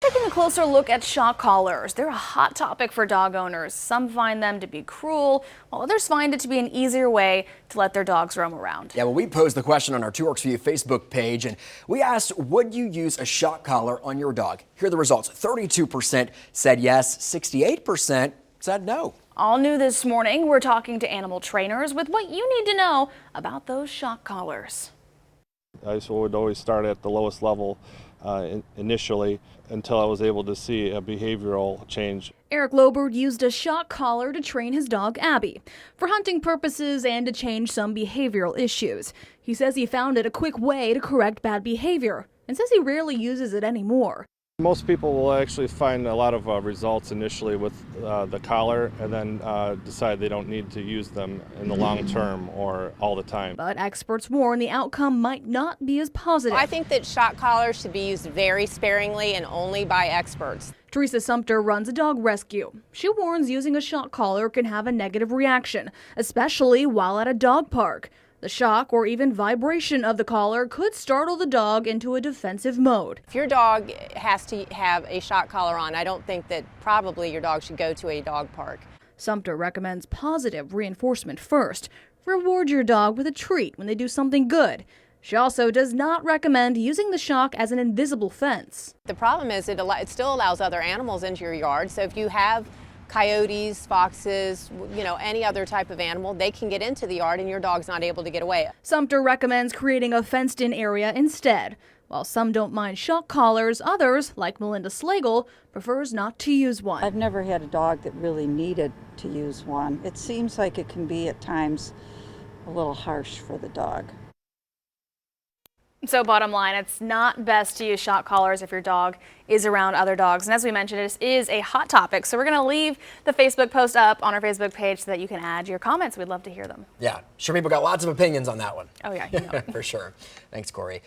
taking a closer look at shock collars. They're a hot topic for dog owners. Some find them to be cruel, while others find it to be an easier way to let their dogs roam around. Yeah, well, we posed the question on our 2Works For You Facebook page, and we asked, would you use a shock collar on your dog? Here are the results. 32% said yes, 68% said no. All new this morning, we're talking to animal trainers with what you need to know about those shock collars. I would always start at the lowest level initially until I was able to see a behavioral change. Eric Lobert used a shock collar to train his dog Abby for hunting purposes and to change some behavioral issues. He says he found it a quick way to correct bad behavior and says he rarely uses it anymore. Most people will actually find a lot of results initially with the collar and then decide they don't need to use them in the long term or all the time. But experts warn the outcome might not be as positive. I think that shock collars should be used very sparingly and only by experts. Teresa Sumter runs a dog rescue. She warns using a shock collar can have a negative reaction, especially while at a dog park. The shock or even vibration of the collar could startle the dog into a defensive mode. If your dog has to have a shock collar on, I don't think that probably your dog should go to a dog park. Sumter recommends positive reinforcement first. Reward your dog with a treat when they do something good. She also does not recommend using the shock as an invisible fence. The problem is it still allows other animals into your yard, so if you have coyotes, foxes, any other type of animal, they can get into the yard and your dog's not able to get away. Sumter recommends creating a fenced-in area instead. While some don't mind shock collars, others, like Melinda Slagle, prefers not to use one. I've never had a dog that really needed to use one. It seems like it can be at times a little harsh for the dog. So bottom line, it's not best to use shock collars if your dog is around other dogs. And as we mentioned, this is a hot topic. So we're going to leave the Facebook post up on our Facebook page so that you can add your comments. We'd love to hear them. Yeah, sure people got lots of opinions on that one. Oh yeah, you know. For sure. Thanks, Corey.